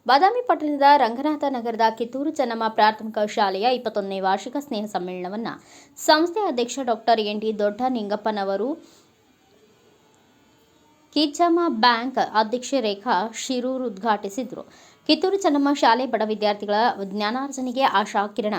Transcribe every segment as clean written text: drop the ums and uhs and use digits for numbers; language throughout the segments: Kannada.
ಬಾದಾಮಿ ಪಟ್ಟಣದ ರಂಗನಾಥ ನಗರದ ಕಿತ್ತೂರು ಚೆನ್ನಮ್ಮ ಪ್ರಾಥಮಿಕ ಶಾಲೆಯ 21ನೇ ವಾರ್ಷಿಕ ಸ್ನೇಹ ಸಮ್ಮೇಳನವನ್ನು ಸಂಸ್ಥೆಯ ಅಧ್ಯಕ್ಷ ಡಾಕ್ಟರ್ ಎನ್ ಡಿ ದೊಡ್ಡ ನಿಂಗಪ್ಪನವರು, ಕಿಚ್ಚಮ್ಮ ಬ್ಯಾಂಕ್ ಅಧ್ಯಕ್ಷೆ ರೇಖಾ ಶಿರೂರು ಉದ್ಘಾಟಿಸಿದರು. ಕಿತ್ತೂರು ಚೆನ್ನಮ್ಮ ಶಾಲೆ ಬಡ ವಿದ್ಯಾರ್ಥಿಗಳ ಜ್ಞಾನಾರ್ಜನೆಗೆ ಆಶಾ ಕಿರಣ.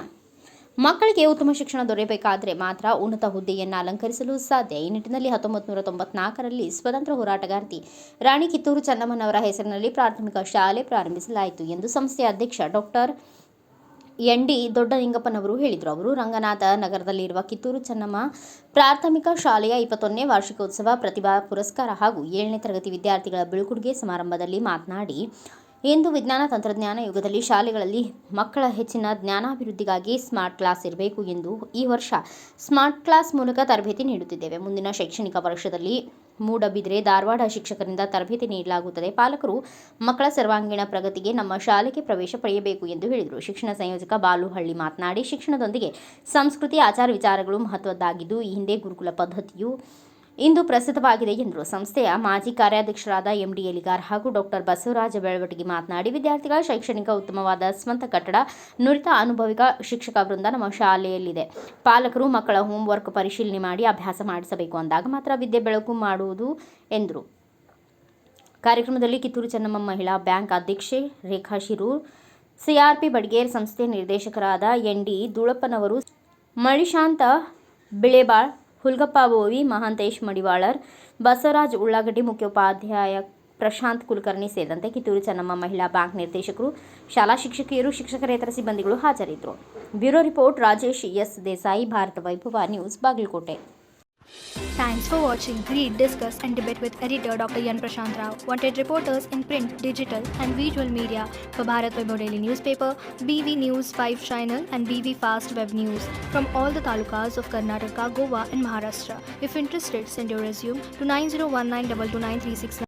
ಮಕ್ಕಳಿಗೆ ಉತ್ತಮ ಶಿಕ್ಷಣ ದೊರೆಯಬೇಕಾದರೆ ಮಾತ್ರ ಉನ್ನತ ಹುದ್ದೆಯನ್ನು ಅಲಂಕರಿಸಲು ಸಾಧ್ಯ. ಈ ನಿಟ್ಟಿನಲ್ಲಿ 1994ರಲ್ಲಿ ಸ್ವತಂತ್ರ ಹೋರಾಟಗಾರ್ತಿ ರಾಣಿ ಕಿತ್ತೂರು ಚೆನ್ನಮ್ಮನವರ ಹೆಸರಿನಲ್ಲಿ ಪ್ರಾಥಮಿಕ ಶಾಲೆ ಪ್ರಾರಂಭಿಸಲಾಯಿತು ಎಂದು ಸಂಸ್ಥೆಯ ಅಧ್ಯಕ್ಷ ಡಾಕ್ಟರ್ ಎನ್ ಡಿ ದೊಡ್ಡನಿಂಗಪ್ಪನವರು ಹೇಳಿದರು. ಅವರು ರಂಗನಾಥ ನಗರದಲ್ಲಿರುವ ಕಿತ್ತೂರು ಚೆನ್ನಮ್ಮ ಪ್ರಾಥಮಿಕ ಶಾಲೆಯ 21ನೇ ವಾರ್ಷಿಕೋತ್ಸವ ಪ್ರತಿಭಾ ಪುರಸ್ಕಾರ ಹಾಗೂ 7ನೇ ತರಗತಿ ವಿದ್ಯಾರ್ಥಿಗಳ ಬೀಳ್ಕೊಡುಗೆ ಸಮಾರಂಭದಲ್ಲಿ ಮಾತನಾಡಿ, ಇಂದು ವಿಜ್ಞಾನ ತಂತ್ರಜ್ಞಾನ ಯುಗದಲ್ಲಿ ಶಾಲೆಗಳಲ್ಲಿ ಮಕ್ಕಳ ಹೆಚ್ಚಿನ ಜ್ಞಾನಾಭಿವೃದ್ಧಿಗಾಗಿ ಸ್ಮಾರ್ಟ್ ಕ್ಲಾಸ್ ಇರಬೇಕು ಎಂದು ಈ ವರ್ಷ ಸ್ಮಾರ್ಟ್ ಕ್ಲಾಸ್ ಮೂಲಕ ತರಬೇತಿ ನೀಡುತ್ತಿದ್ದೇವೆ. ಮುಂದಿನ ಶೈಕ್ಷಣಿಕ ವರ್ಷದಲ್ಲಿ ಮೂಡಬಿದ್ರೆ, ಧಾರವಾಡ ಶಿಕ್ಷಕರಿಂದ ತರಬೇತಿ ನೀಡಲಾಗುತ್ತದೆ. ಪಾಲಕರು ಮಕ್ಕಳ ಸರ್ವಾಂಗೀಣ ಪ್ರಗತಿಗೆ ನಮ್ಮ ಶಾಲೆಗೆ ಪ್ರವೇಶ ಪಡೆಯಬೇಕು ಎಂದು ಹೇಳಿದರು. ಶಿಕ್ಷಣ ಸಂಯೋಜಕ ಬಾಲುಹಳ್ಳಿ ಮಾತನಾಡಿ, ಶಿಕ್ಷಣದೊಂದಿಗೆ ಸಂಸ್ಕೃತಿ, ಆಚಾರ ವಿಚಾರಗಳು ಮಹತ್ವದ್ದಾಗಿದ್ದು, ಈ ಹಿಂದೆ ಗುರುಕುಲ ಪದ್ಧತಿಯು ಇಂದು ಪ್ರಸ್ತುತವಾಗಿದೆ ಎಂದರು. ಸಂಸ್ಥೆಯ ಮಾಜಿ ಕಾರ್ಯಾಧ್ಯಕ್ಷರಾದ ಎಂಡಿ ಎಲಿಗಾರ್ ಹಾಗೂ ಡಾಕ್ಟರ್ ಬಸವರಾಜ ಬೆಳವಟಗಿ ಮಾತನಾಡಿ, ವಿದ್ಯಾರ್ಥಿಗಳ ಶೈಕ್ಷಣಿಕ ಉತ್ತಮವಾದ ಸ್ವಂತ ಕಟ್ಟಡ, ನುರಿತ ಅನುಭವಿಕ ಶಿಕ್ಷಕ ವೃಂದ ನಮ್ಮ ಶಾಲೆಯಲ್ಲಿದೆ. ಪಾಲಕರು ಮಕ್ಕಳ ಹೋಮ್ ವರ್ಕ್ ಪರಿಶೀಲನೆ ಮಾಡಿ ಅಭ್ಯಾಸ ಮಾಡಿಸಬೇಕು. ಅಂದಾಗ ಮಾತ್ರ ವಿದ್ಯೆ ಬೆಳಕು ಮಾಡುವುದು ಎಂದರು. ಕಾರ್ಯಕ್ರಮದಲ್ಲಿ ಕಿತ್ತೂರು ಚೆನ್ನಮ್ಮ ಮಹಿಳಾ ಬ್ಯಾಂಕ್ ಅಧ್ಯಕ್ಷೆ ರೇಖಾ ಶಿರೂರ್, ಸಿಆರ್ಪಿ ಬಡಿಗೇರ್, ಸಂಸ್ಥೆ ನಿರ್ದೇಶಕರಾದ ಎನ್ ಡಿ ದುಳಪ್ಪನವರು, ಮಳಿಶಾಂತ ಬಿಳೆಬಾಳ್, ಹುಲ್ಗಪ್ಪ ಬೋವಿ, ಮಹಾಂತೇಶ್ ಮಡಿವಾಳರ್, ಬಸವರಾಜ್ ಉಳ್ಳಾಗಡ್ಡಿ, ಮುಖ್ಯೋಪಾಧ್ಯಾಯ ಪ್ರಶಾಂತ್ ಕುಲಕರ್ಣಿ ಸೇರಿದಂತೆ ಕಿತ್ತೂರು ಚೆನ್ನಮ್ಮ ಮಹಿಳಾ ಬ್ಯಾಂಕ್ ನಿರ್ದೇಶಕರು, ಶಾಲಾ ಶಿಕ್ಷಕಿಯರು, ಶಿಕ್ಷಕರೇತರ ಸಿಬ್ಬಂದಿಗಳು ಹಾಜರಿದ್ದರು. Bureau report Rajesh S Desai, Bharat Vaibhav news, Bagalkot. Thanks for watching. Read, discuss and debate with editor Dr. Yan Prashant Rao. Wanted reporters in print, digital and visual media for Bharat Vaibhav Daily Newspaper, BV News 5 Channel and BV Fast Web News from all the talukas of Karnataka, Goa and Maharashtra. If interested, send your resume to 9019229369.